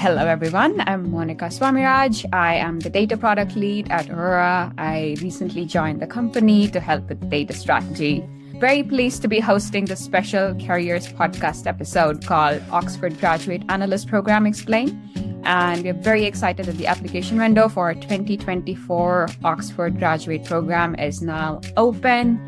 Hello, everyone. I'm Monica Swamiraj. I am the data product lead at Aurora. I recently joined the company to help with data strategy. Very pleased to be hosting the special Careers podcast episode called Oxford Graduate Analyst Program Explain. And we're very excited that the application window for our 2024 Oxford Graduate Program is now open.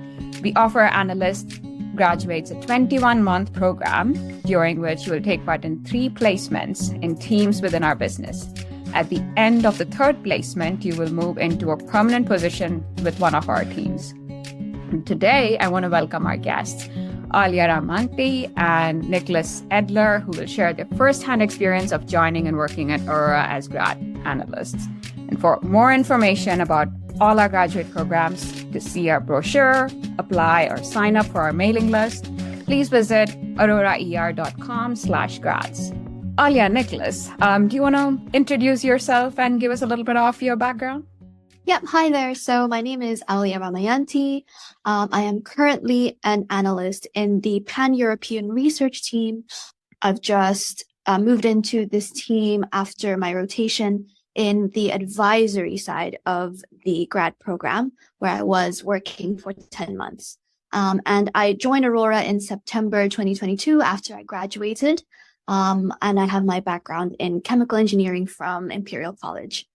We offer analyst graduates a 21-month program during which you will take part in 3 placements in teams within our business. At the end of the 3rd placement, you will move into a permanent position with one of our teams. And today, I want to welcome our guests, Alia Ramanti and Nicholas Edler, who will share their first-hand experience of joining and working at Aurora as grad analysts. And for more information about all our graduate programs, to see our brochure, apply or sign up for our mailing list, please visit auroraer.com/grads. Alia, Nicholas, do you want to introduce yourself and give us a little bit of your background? Yep. Hi there. So my name is Alia Ramayanti. I am currently an analyst in the Pan-European research team. I've just moved into this team after my rotation in the advisory side of the grad program, where I was working for 10 months. And I joined Aurora in September 2022 after I graduated. And I have my background in chemical engineering from Imperial College.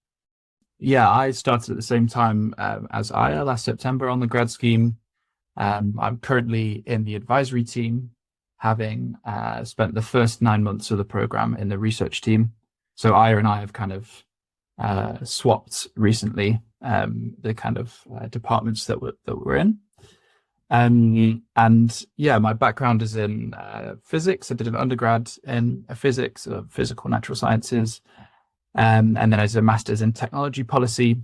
Yeah, I started at the same time as Aya last September on the grad scheme. I'm currently in the advisory team, having spent the first 9 months of the program in the research team. So Aya and I have kind of swapped recently the kind of departments that we're in. And yeah, my background is in physics. I did an undergrad in physics, physical natural sciences. And then I did a master's in technology policy,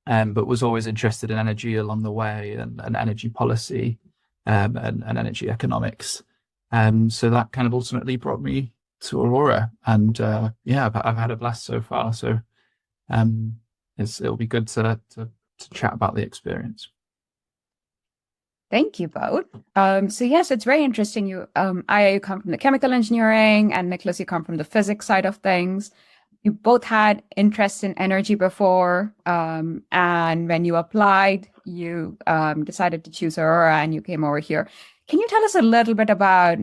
but was always interested in energy along the way and energy policy and energy economics. So that kind of ultimately brought me to Aurora. And yeah, I've had a blast so far. So it'll be good to chat about the experience. Thank you both. So yes, it's very interesting. You come from the chemical engineering, and Nicholas, you come from the physics side of things. You both had interest in energy before, and when you applied, you decided to choose Aurora and you came over here. Can you tell us a little bit about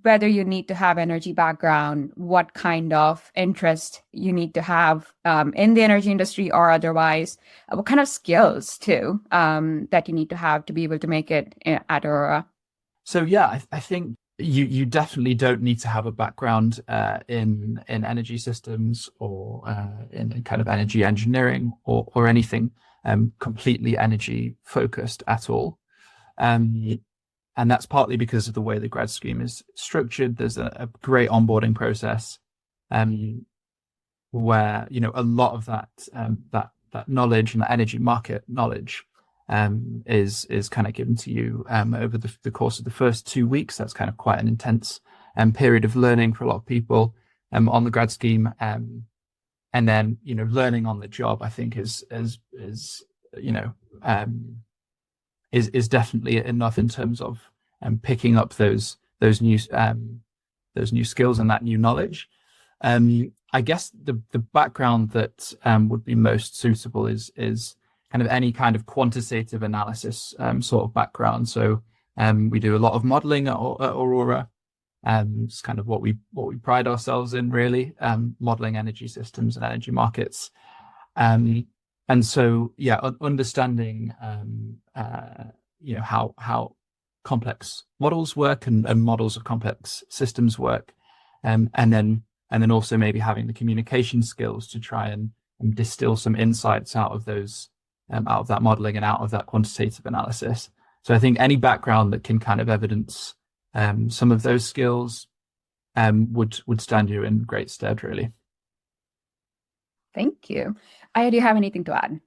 whether you need to have energy background, what kind of interest you need to have in the energy industry or otherwise, what kind of skills too that you need to have to be able to make it at Aurora? So yeah, I think you definitely don't need to have a background in energy systems or in kind of energy engineering or anything completely energy focused at all. And that's partly because of the way the grad scheme is structured. There's a great onboarding process where, you know, a lot of that knowledge and the energy market knowledge is kind of given to you over the course of the first 2 weeks. That's kind of quite an intense period of learning for a lot of people on the grad scheme. And then, you know, learning on the job, I think is definitely enough in terms of picking up those new skills and that new knowledge. I guess the background that would be most suitable is kind of any kind of quantitative analysis sort of background. So we do a lot of modeling at Aurora. It's kind of what we pride ourselves in, really, modeling energy systems and energy markets. And so, yeah, understanding, you know, how complex models work and models of complex systems work, and then also maybe having the communication skills to try and distill some insights out of those, out of that modeling and out of that quantitative analysis. So I think any background that can kind of evidence some of those skills would stand you in great stead, really. Thank you. Aya, do you have anything to add?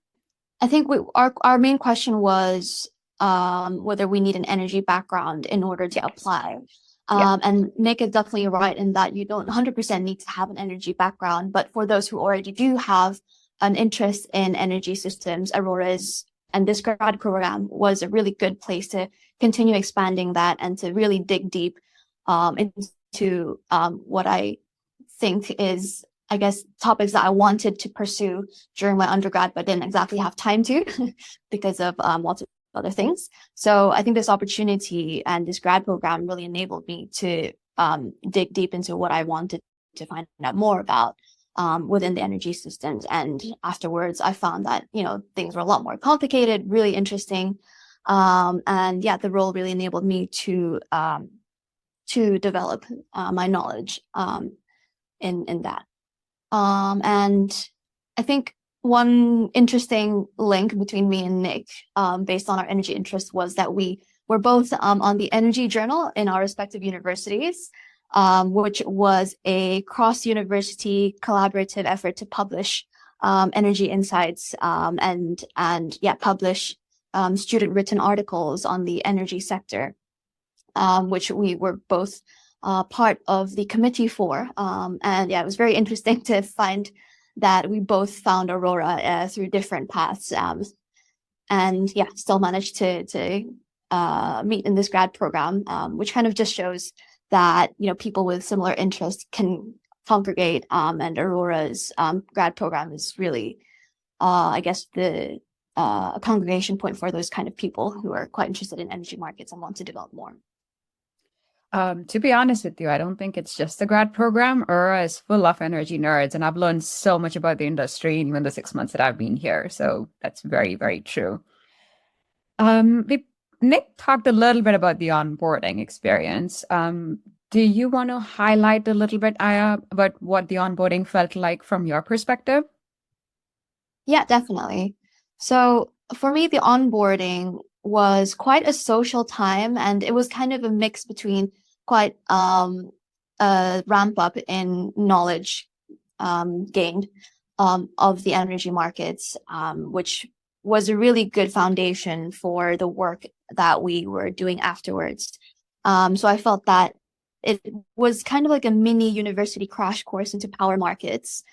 I think our main question was whether we need an energy background in order to apply. And Nick is definitely right in that you don't 100% need to have an energy background. But for those who already do have an interest in energy systems, Aurora's and this grad program was a really good place to continue expanding that and to really dig deep into what I think is, I guess, topics that I wanted to pursue during my undergrad, but didn't exactly have time to because of lots of other things. So I think this opportunity and this grad program really enabled me to dig deep into what I wanted to find out more about within the energy systems. And afterwards, I found that, things were a lot more complicated, really interesting. And yeah, the role really enabled me to develop my knowledge in that. And I think one interesting link between me and Nick, based on our energy interests, was that we were both on the Energy Journal in our respective universities, which was a cross-university collaborative effort to publish energy insights and publish student-written articles on the energy sector, which we were both part of the committee for. And yeah, it was very interesting to find that we both found Aurora through different paths, and yeah, still managed to meet in this grad program, which kind of just shows that people with similar interests can congregate, and Aurora's grad program is really, I guess, the a congregation point for those kind of people who are quite interested in energy markets and want to develop more. To be honest with you, I don't think it's just a grad program. Aurora is full of energy nerds, and I've learned so much about the industry in even the 6 months that I've been here. So that's very, very true. Nick talked a little bit about the onboarding experience. Do you want to highlight a little bit, Aya, about what the onboarding felt like from your perspective? Yeah, definitely. So for me, the onboarding was quite a social time, and it was kind of a mix between quite a ramp up in knowledge gained of the energy markets, which was a really good foundation for the work that we were doing afterwards. So I felt that it was kind of like a mini university crash course into power markets,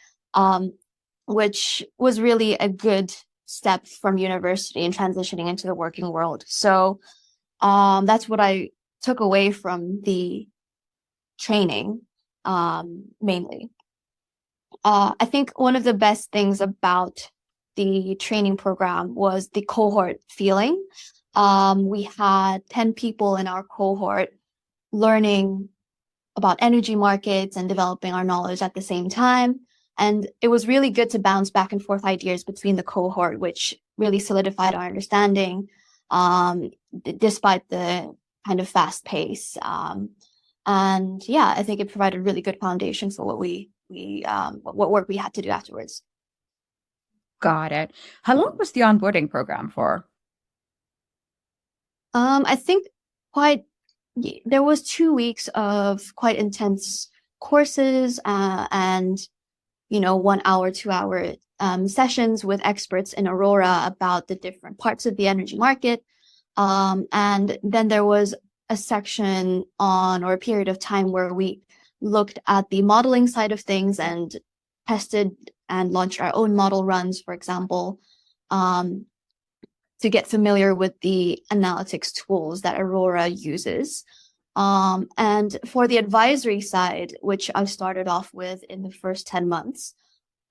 which was really a good step from university and transitioning into the working world. So that's what I took away from the training, mainly. I think one of the best things about the training program was the cohort feeling. We had 10 people in our cohort learning about energy markets and developing our knowledge at the same time. And it was really good to bounce back and forth ideas between the cohort, which really solidified our understanding, despite the kind of fast pace. And yeah, I think it provided a really good foundation for what work we had to do afterwards. Got it. How long was the onboarding program for? I think there was 2 weeks of quite intense courses, and 1 hour, 2 hour sessions with experts in Aurora about the different parts of the energy market. And then there was a section or a period of time where we looked at the modeling side of things and tested and launched our own model runs, for example, to get familiar with the analytics tools that Aurora uses. And for the advisory side, which I started off with in the first 10 months,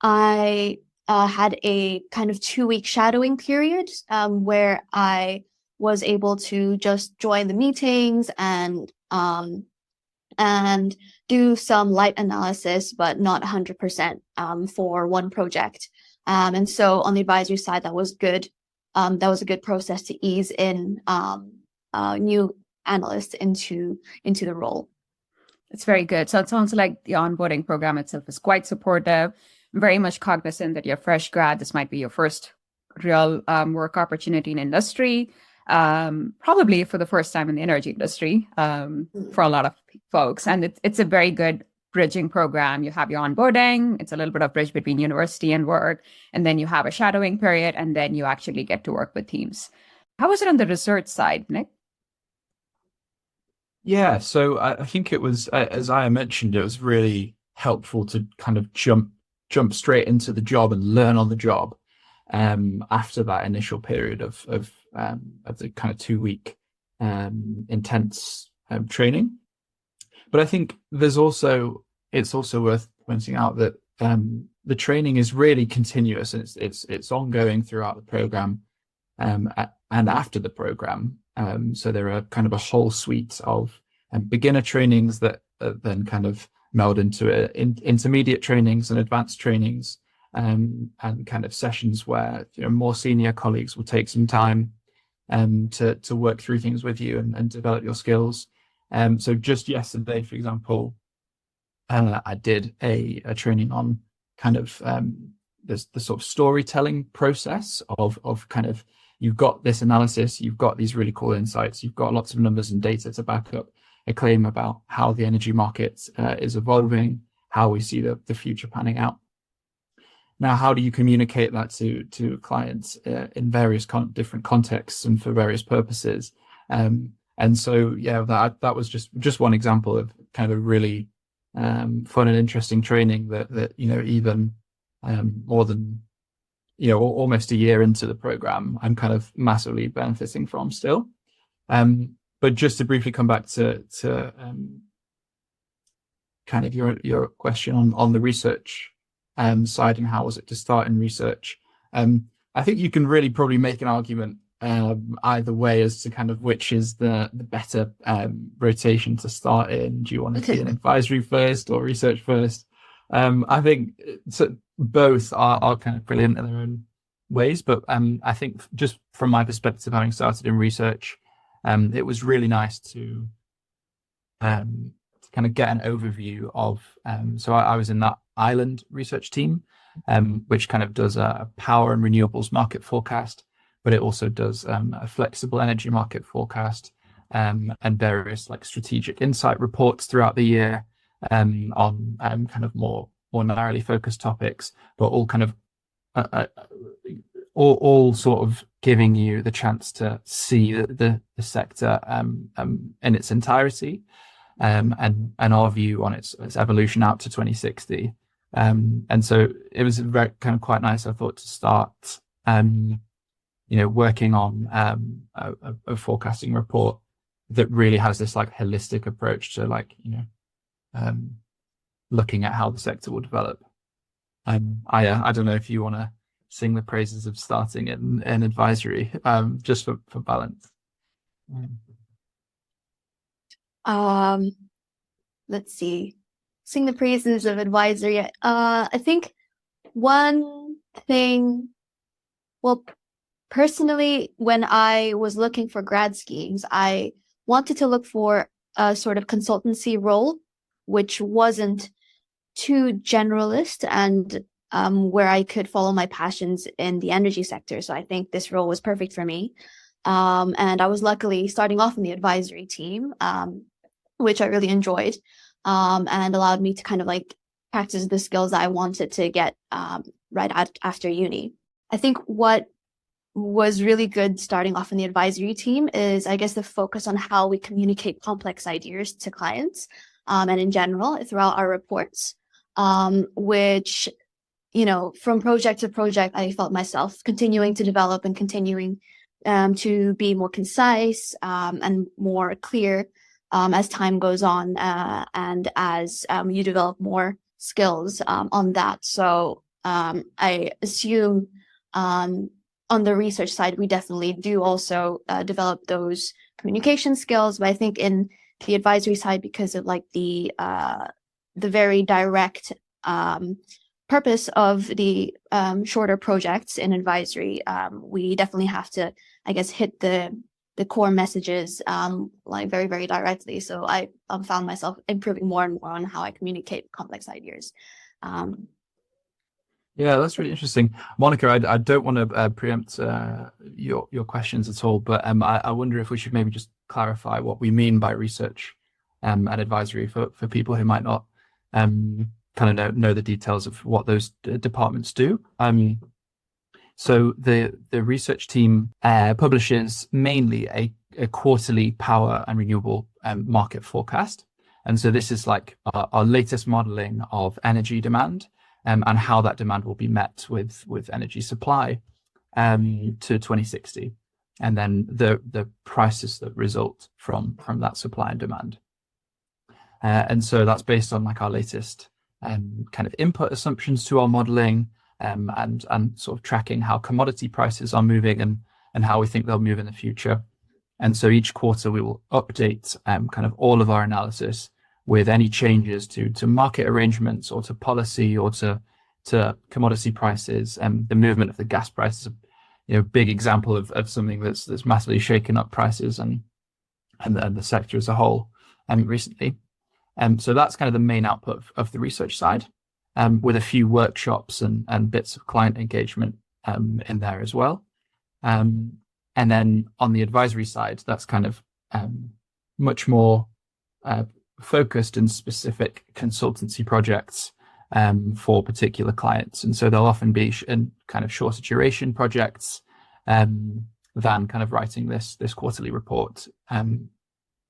I had a kind of 2-week shadowing period where I was able to just join the meetings and do some light analysis, but not 100% for one project. And so on the advisory side, that was good. That was a good process to ease in new analysts into the role. It's very good. So it sounds like the onboarding program itself is quite supportive, very much cognizant that you're a fresh grad. This might be your first real work opportunity in industry, probably for the first time in the energy industry for a lot of folks. And it's a very good bridging program. You have your onboarding. It's a little bit of bridge between university and work. And then you have a shadowing period, and then you actually get to work with teams. How was it on the research side, Nick? Yeah, so I think it was, as I mentioned, it was really helpful to kind of jump straight into the job and learn on the job after that initial period of the kind of 2-week intense training. But I think it's also worth pointing out that the training is really continuous, and it's ongoing throughout the program and after the program. So there are kind of a whole suite of beginner trainings that then kind of meld into intermediate trainings and advanced trainings, and kind of sessions where more senior colleagues will take some time to work through things with you and develop your skills. So just yesterday, for example, I did a training on kind of the sort of storytelling process of kind of, you've got this analysis, you've got these really cool insights, you've got lots of numbers and data to back up a claim about how the energy market is evolving, how we see the future panning out. Now, how do you communicate that to clients in various different contexts and for various purposes? And so, yeah, that was just one example of kind of a really fun and interesting training that even more than almost a year into the program, I'm kind of massively benefiting from still. But just to briefly come back to kind of your question on the research side and how was it to start in research. I think you can really probably make an argument either way as to kind of which is the better rotation to start in. Do you want to be in advisory first or research first? I think both are kind of brilliant in their own ways, but I think just from my perspective, having started in research, it was really nice to kind of get an overview of. So I was in that island research team, which kind of does a power and renewables market forecast, but it also does a flexible energy market forecast and various like strategic insight reports throughout the year on kind of more narrowly focused topics, but all kind of all sort of giving you the chance to see the sector in its entirety, and our view on its evolution out to 2060. And so it was very kind of quite nice, I thought, to start working on a forecasting report that really has this like holistic approach to like looking at how the sector will develop. I don't know if you want to sing the praises of starting in advisory, just for balance. Let's see. Sing the praises of advisory. I think one thing, well, personally, when I was looking for grad schemes, I wanted to look for a sort of consultancy role, which wasn't too generalist and where I could follow my passions in the energy sector. So I think this role was perfect for me. And I was luckily starting off in the advisory team, which I really enjoyed, and allowed me to kind of like practice the skills that I wanted to get right after uni. I think what was really good starting off in the advisory team is, I guess, the focus on how we communicate complex ideas to clients and in general throughout our reports, which, from project to project, I felt myself continuing to develop and continuing to be more concise and more clear as time goes on and as you develop more skills on that. So I assume on the research side, we definitely do also develop those communication skills. But I think in the advisory side, because of like the very direct purpose of the shorter projects in advisory, we definitely have to, I guess, hit the core messages like very, very directly. So I found myself improving more and more on how I communicate complex ideas. Yeah, that's really interesting, Monica. I don't want to preempt your questions at all, but I wonder if we should maybe just clarify what we mean by research and advisory for people who might not kind of know the details of what those departments do. So the research team publishes mainly a quarterly power and renewable market forecast, and so this is like our latest modeling of energy demand. And how that demand will be met with energy supply to 2060, and then the prices that result from that supply and demand. And so that's based on like our latest kind of input assumptions to our modeling, and sort of tracking how commodity prices are moving and how we think they'll move in the future. And so each quarter we will update kind of all of our analysis with any changes to market arrangements or to policy or to commodity prices. And the movement of the gas price is a big example of something that's massively shaken up prices and the sector as a whole recently. So that's kind of the main output of the research side, with a few workshops and bits of client engagement in there as well. And then on the advisory side, that's kind of much more focused and specific consultancy projects for particular clients. And so they'll often be in kind of shorter duration projects than kind of writing this quarterly report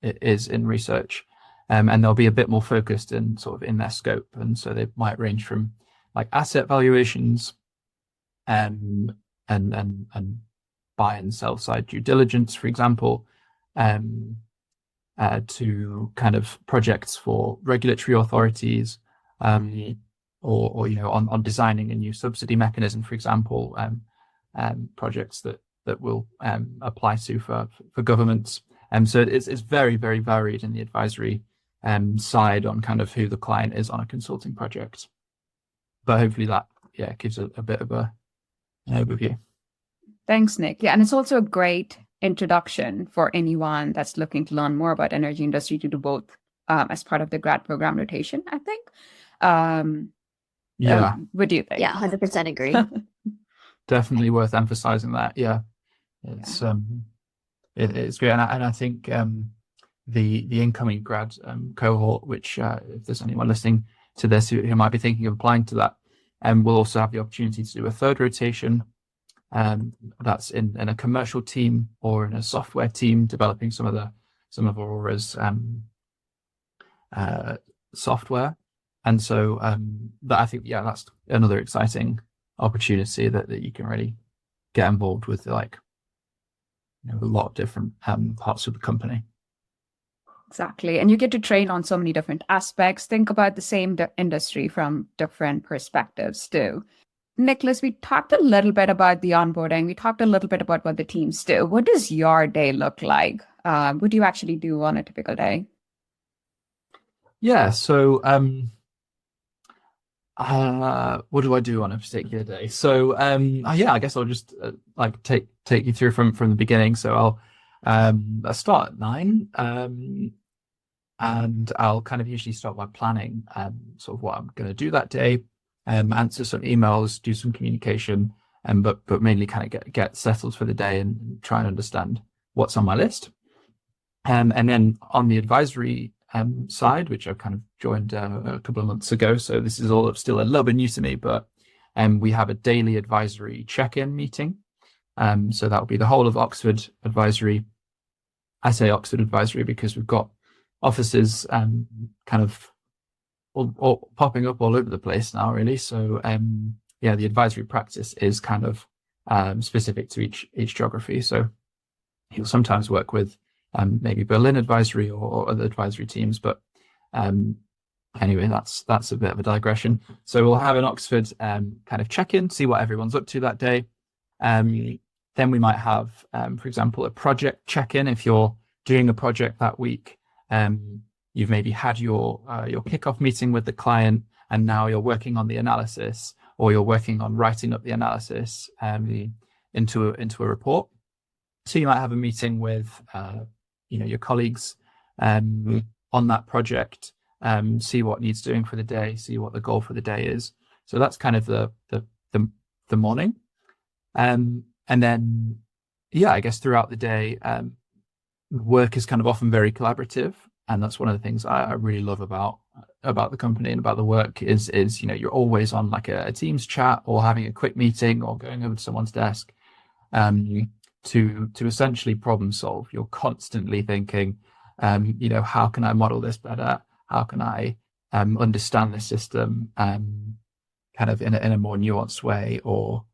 it is in research. And they'll be a bit more focused and sort of in their scope. And so they might range from like asset valuations and buy and sell side due diligence, for example, to kind of projects for regulatory authorities, or on designing a new subsidy mechanism, for example, projects that will apply for governments. So it's very, very varied in the advisory side on kind of who the client is on a consulting project. But hopefully that gives a bit of an overview. Thanks, Nick. Yeah, and it's also a great introduction for anyone that's looking to learn more about energy industry to do both as part of the grad program rotation, I think. What do you think? Yeah, 100% agree. Definitely worth emphasizing that. Yeah, it's it's great, and I think the incoming grad cohort, which if there's anyone listening to this who might be thinking of applying to that, will also have the opportunity to do a third rotation. That's in a commercial team or in a software team developing some of Aurora's software. And so that I think that's another exciting opportunity that you can really get involved with, like a lot of different parts of the company. Exactly. And you get to train on so many different aspects. Think about the same industry from different perspectives too. Nicholas, we talked a little bit about the onboarding. We talked a little bit about what the teams do. What does your day look like? What do you actually do on a typical day? Yeah, so what do I do on a particular day? So I guess I'll just take you through from the beginning. So I'll start at 9, and I'll kind of usually start by planning sort of what I'm going to do that day. Answer some emails, do some communication, but mainly kind of get settled for the day and try and understand what's on my list. And then on the advisory side, which I've kind of joined a couple of months ago, so this is all still a little bit new to me, but we have a daily advisory check-in meeting. So that will be the whole of Oxford advisory. I say Oxford advisory because we've got offices kind of all popping up all over the place now, really. So the advisory practice is kind of specific to each geography. So you'll sometimes work with maybe Berlin advisory or other advisory teams, but anyway, that's a bit of a digression. So we'll have an Oxford kind of check-in, see what everyone's up to that day. Then we might have, for example, a project check-in. If you're doing a project that week, you've maybe had your kickoff meeting with the client, and now you're working on the analysis, or you're working on writing up the analysis into a report. So you might have a meeting with your colleagues on that project, see what needs doing for the day, see what the goal for the day is. So that's kind of the morning, and then I guess throughout the day, work is kind of often very collaborative. And that's one of the things I really love about the company and about the work is you're always on like a Teams chat or having a quick meeting or going over to someone's desk to essentially problem solve. You're constantly thinking, how can I model this better? How can I understand this system kind of in a more nuanced way? Or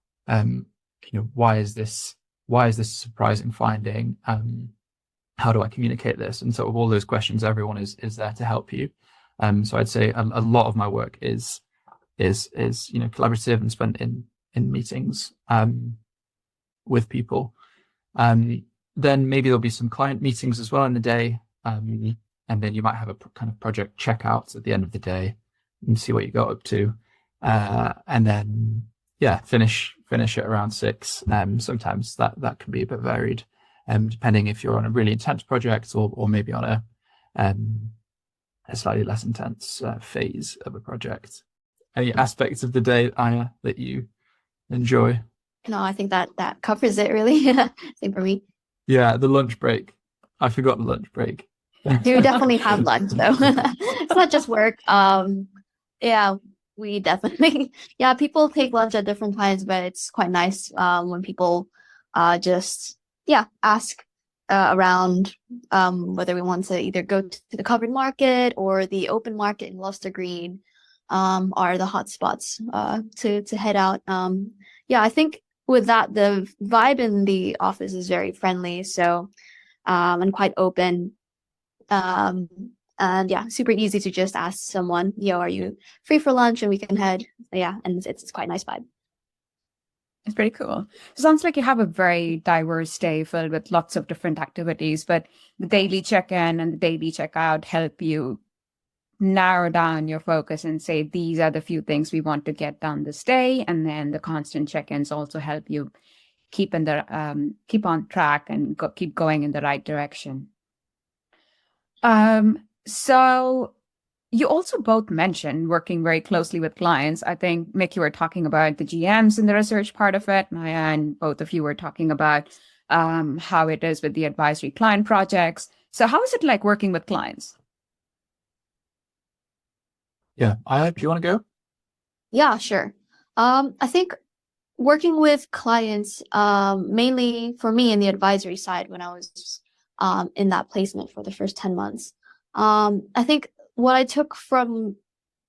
why is this a surprising finding? How do I communicate this? And sort of all those questions, everyone is there to help you. So I'd say a lot of my work is collaborative and spent in meetings with people. Then maybe there'll be some client meetings as well in the day, and then you might have a kind of project checkouts at the end of the day and see what you got up to, and then finish at around 6. Sometimes that can be a bit varied, depending if you're on a really intense project or maybe on a slightly less intense phase of a project. Any aspects of the day, Aya, that you enjoy? No, I think that covers it really. Same for me. Yeah, the lunch break. I forgot the lunch break. You definitely have lunch though. It's not just work. Yeah, we definitely, people take lunch at different times, but it's quite nice when people just ask around whether we want to either go to the covered market or the open market in Gloucester Green are the hot spots to head out. I think with that, the vibe in the office is very friendly, so and quite open. And super easy to just ask someone, are you free for lunch, and we can head. And it's quite a nice vibe. It's pretty cool. It sounds like you have a very diverse day filled with lots of different activities, but the daily check-in and the daily check-out help you narrow down your focus and say, these are the few things we want to get done this day. And then the constant check-ins also help you keep on track and keep going in the right direction. So you also both mentioned working very closely with clients. I think, Mick, you were talking about the GMs in the research part of it. Maya and both of you were talking about how it is with the advisory client projects. So how is it like working with clients? Yeah, Aya, do you want to go? Yeah, sure. I think working with clients, mainly for me in the advisory side when I was in that placement for the first 10 months, I think what I took from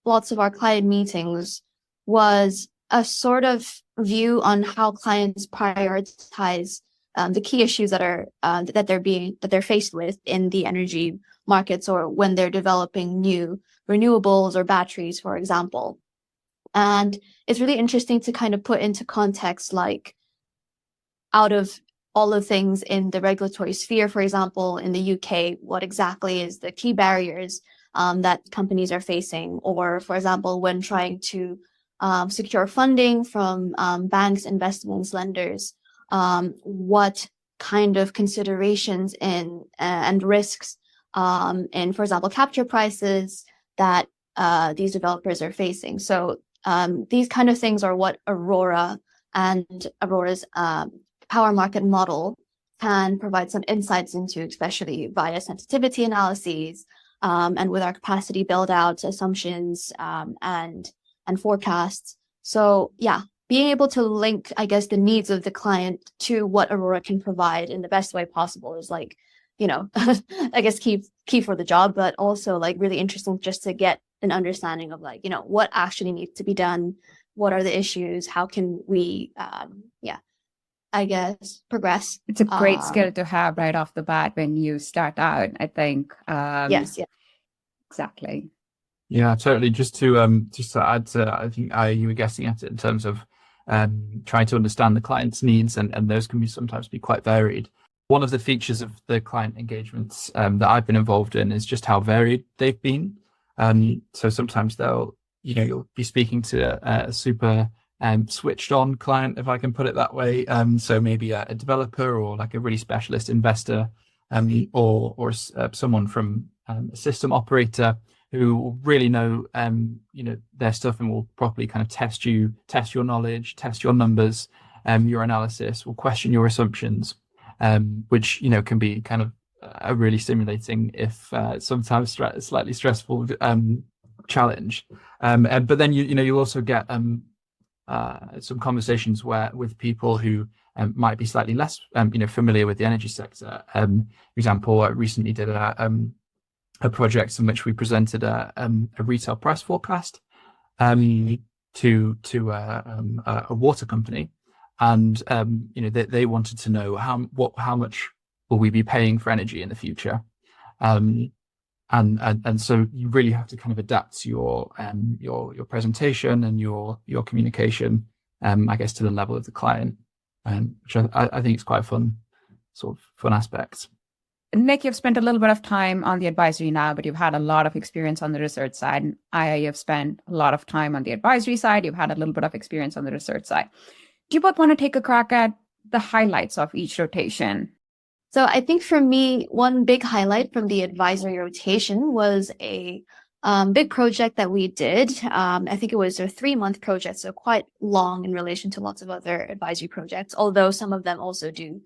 lots of our client meetings was a sort of view on how clients prioritize the key issues that are that they're faced with in the energy markets, or when they're developing new renewables or batteries, for example. And it's really interesting to kind of put into context, like, out of all the things in the regulatory sphere, for example, in the UK, what exactly is the key barriers that companies are facing? Or, for example, when trying to secure funding from banks, investments, lenders, what kind of considerations and risks in, for example, capture prices that these developers are facing. So these kind of things are what Aurora and Aurora's power market model can provide some insights into, especially via sensitivity analyses and with our capacity build out assumptions and forecasts. So being able to link, I guess, the needs of the client to what Aurora can provide in the best way possible is, like, I guess key for the job, but also like really interesting just to get an understanding of, like, what actually needs to be done, what are the issues, how can we I guess progress. It's a great skill to have right off the bat when you start out, I think. Yes, exactly. Yeah, totally. Just to add to, I think you were guessing at it in terms of trying to understand the client's needs, and those can sometimes be quite varied. One of the features of the client engagements that I've been involved in is just how varied they've been. So sometimes you'll be speaking to a super switched on client, if I can put it that way. So maybe a developer, or like a really specialist investor, or someone from a system operator who will really know their stuff and will properly kind of test your knowledge, test your numbers, your analysis, will question your assumptions, which can be kind of a really stimulating, if sometimes slightly stressful challenge. But then you'll also get some conversations with people who might be slightly less familiar with the energy sector. For example, I recently did a project in which we presented a retail price forecast to a water company, and they wanted to know how much will we be paying for energy in the future. And so you really have to kind of adapt your presentation and your communication, I guess, to the level of the client, which I think is quite a fun aspect. Nick, you've spent a little bit of time on the advisory now, but you've had a lot of experience on the research side. And you've spent a lot of time on the advisory side. You've had a little bit of experience on the research side. Do you both want to take a crack at the highlights of each rotation? So I think for me, one big highlight from the advisory rotation was a big project that we did. I think it was a 3-month project, so quite long in relation to lots of other advisory projects, although some of them also do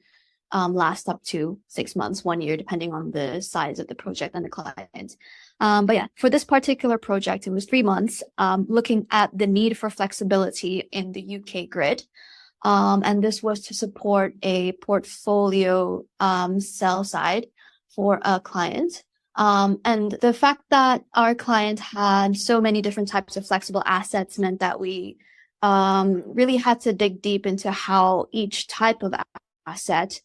last up to 6 months, 1 year, depending on the size of the project and the client. But yeah, for this particular project, it was 3 months, looking at the need for flexibility in the UK grid. And this was to support a portfolio sell side for a client. And the fact that our client had so many different types of flexible assets meant that we really had to dig deep into how each type of asset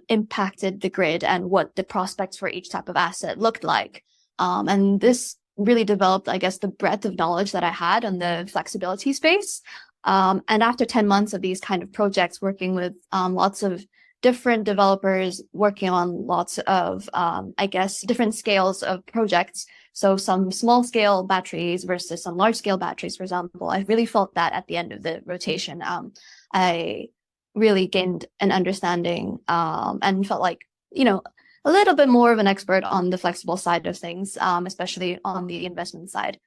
impacted the grid and what the prospects for each type of asset looked like. And this really developed, I guess, the breadth of knowledge that I had on the flexibility space. And after 10 months of these kind of projects, working with lots of different developers, working on lots of, I guess, different scales of projects. So some small scale batteries versus some large scale batteries, for example, I really felt that at the end of the rotation, I really gained an understanding and felt like, a little bit more of an expert on the flexible side of things, especially on the investment side.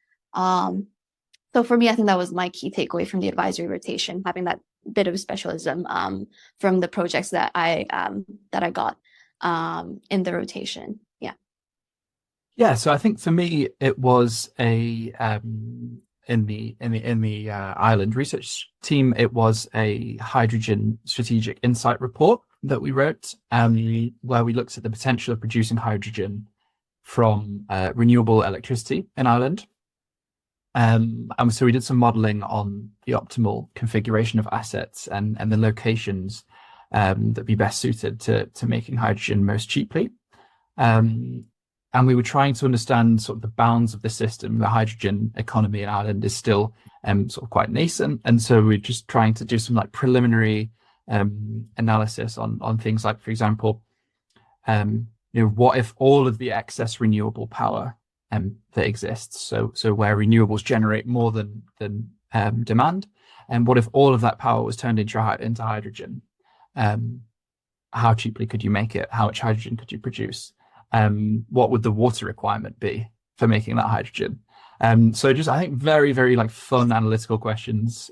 So for me, I think that was my key takeaway from the advisory rotation, having that bit of specialism from the projects that I got in the rotation. Yeah. Yeah. So I think for me, it was a in the Ireland research team, it was a hydrogen strategic insight report that we wrote, where we looked at the potential of producing hydrogen from renewable electricity in Ireland. And so we did some modeling on the optimal configuration of assets and the locations that be best suited to making hydrogen most cheaply. And we were trying to understand sort of the bounds of the system. The hydrogen economy in Ireland is still sort of quite nascent. And so we're just trying to do some like preliminary analysis on things like, for example, what if all of the excess renewable power that exists, so where renewables generate more than demand, and what if all of that power was turned into hydrogen? How cheaply could you make it? How much hydrogen could you produce? What would the water requirement be for making that hydrogen? So just, I think, very, very like fun analytical questions,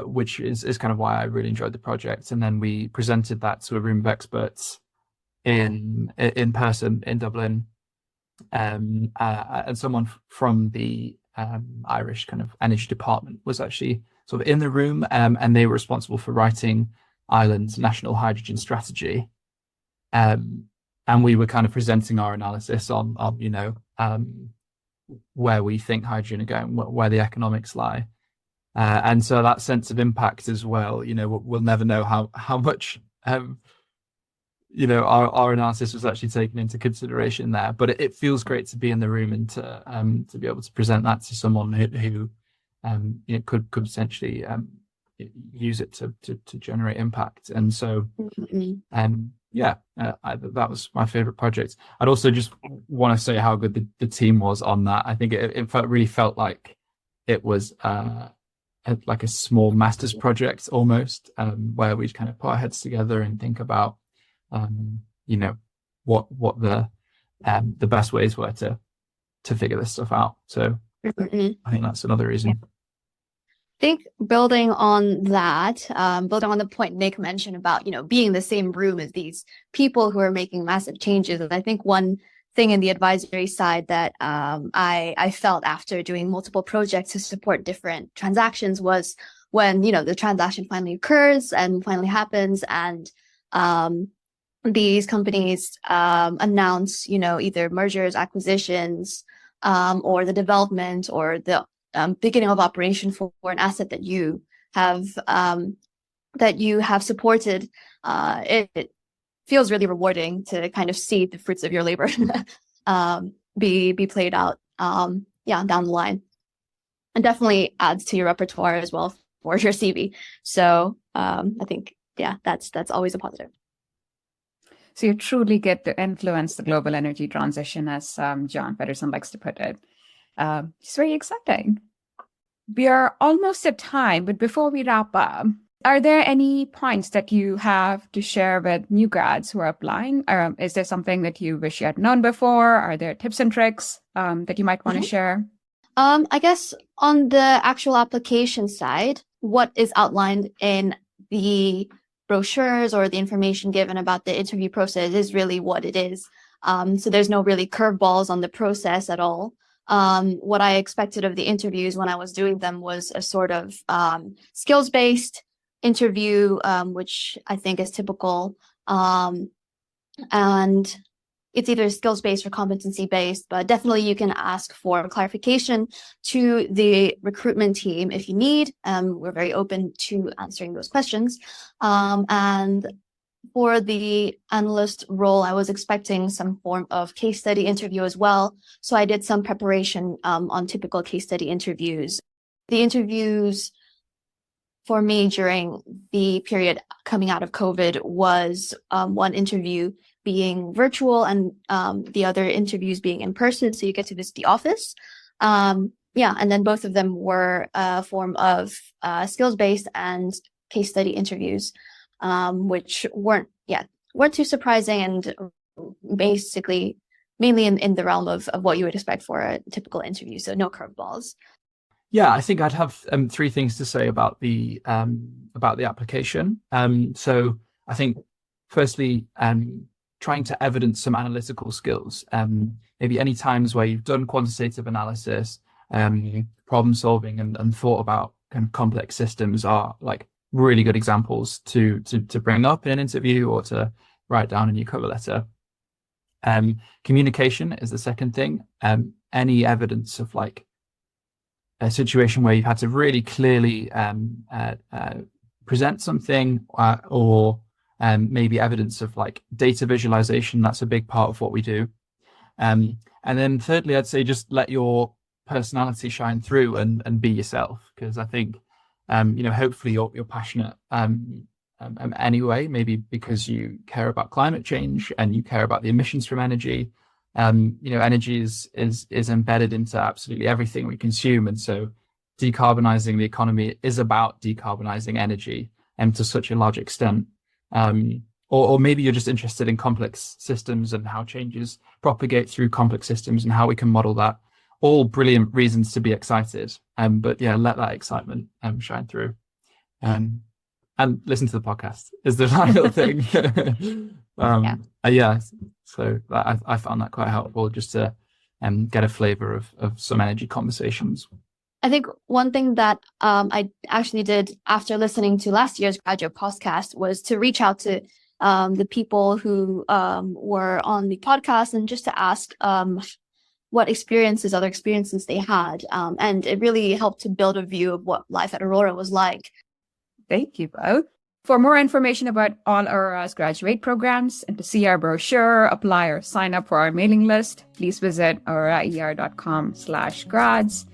which is kind of why I really enjoyed the project. And then we presented that to a room of experts in person in Dublin. And someone from the Irish kind of energy department was actually sort of in the room, and they were responsible for writing Ireland's national hydrogen strategy. And we were kind of presenting our analysis on where we think hydrogen are going, where the economics lie. And so that sense of impact as well, we'll never know how much our analysis was actually taken into consideration there, but it feels great to be in the room and to be able to present that to someone who could potentially use it to generate impact. And so that was my favorite project. I'd also just want to say how good the team was on that. I think it really felt like it was like a small master's project almost, where we'd kind of put our heads together and think about what the best ways were to figure this stuff out. So I think that's another reason. I think building on that, building on the point Nick mentioned about, being in the same room as these people who are making massive changes. And I think one thing in the advisory side that I felt after doing multiple projects to support different transactions was when, the transaction finally occurs and finally happens, and these companies announce, either mergers, acquisitions, or the development or the beginning of operation for an asset that you have supported. It feels really rewarding to kind of see the fruits of your labor be played out down the line, and definitely adds to your repertoire as well for your CV. So I think that's always a positive. So you truly get to influence the global energy transition, as John Pedersen likes to put it. It's very exciting. We are almost at time, but before we wrap up, are there any points that you have to share with new grads who are applying? Is there something that you wish you had known before? Are there tips and tricks that you might want to share? I guess on the actual application side, what is outlined in the brochures or the information given about the interview process is really what it is. So there's no really curveballs on the process at all. What I expected of the interviews when I was doing them was a sort of skills-based interview, which I think is typical. And it's either skills-based or competency-based, but definitely you can ask for clarification to the recruitment team if you need. We're very open to answering those questions. And for the analyst role, I was expecting some form of case study interview as well. So I did some preparation on typical case study interviews. The interviews for me during the period coming out of COVID was one interview being virtual and the other interviews being in person. So you get to visit the office. And then both of them were a form of skills-based and case study interviews, which weren't too surprising and basically mainly in the realm of what you would expect for a typical interview. So no curveballs. Yeah, I think I'd have three things to say about the application. So I think firstly, trying to evidence some analytical skills. Maybe any times where you've done quantitative analysis, problem solving, and thought about kind of complex systems are like really good examples to bring up in an interview or to write down in your cover letter. Communication is the second thing. Any evidence of like a situation where you've had to really clearly present something, or maybe evidence of like data visualization. That's a big part of what we do. And then thirdly, I'd say just let your personality shine through and be yourself, because I think hopefully you're passionate anyway, maybe because you care about climate change and you care about the emissions from energy. Energy is embedded into absolutely everything we consume, and so decarbonizing the economy is about decarbonizing energy, and to such a large extent. Or maybe you're just interested in complex systems and how changes propagate through complex systems and how we can model that. All brilliant reasons to be excited. But yeah, let that excitement shine through. And listen to the podcast is the final thing. So I found that quite helpful, just to get a flavor of some energy conversations. I think one thing that I actually did after listening to last year's graduate podcast was to reach out to the people who were on the podcast and just to ask what other experiences they had. And it really helped to build a view of what life at Aurora was like. Thank you both. For more information about all Aurora's graduate programs and to see our brochure, apply or sign up for our mailing list, please visit auroraer.com/grads.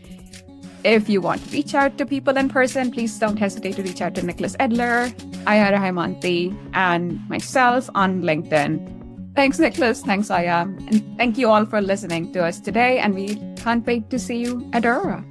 If you want to reach out to people in person, please don't hesitate to reach out to Nicholas Edler, Aya Rahimanti, and myself on LinkedIn. Thanks, Nicholas. Thanks, Aya. And thank you all for listening to us today. And we can't wait to see you at Aurora.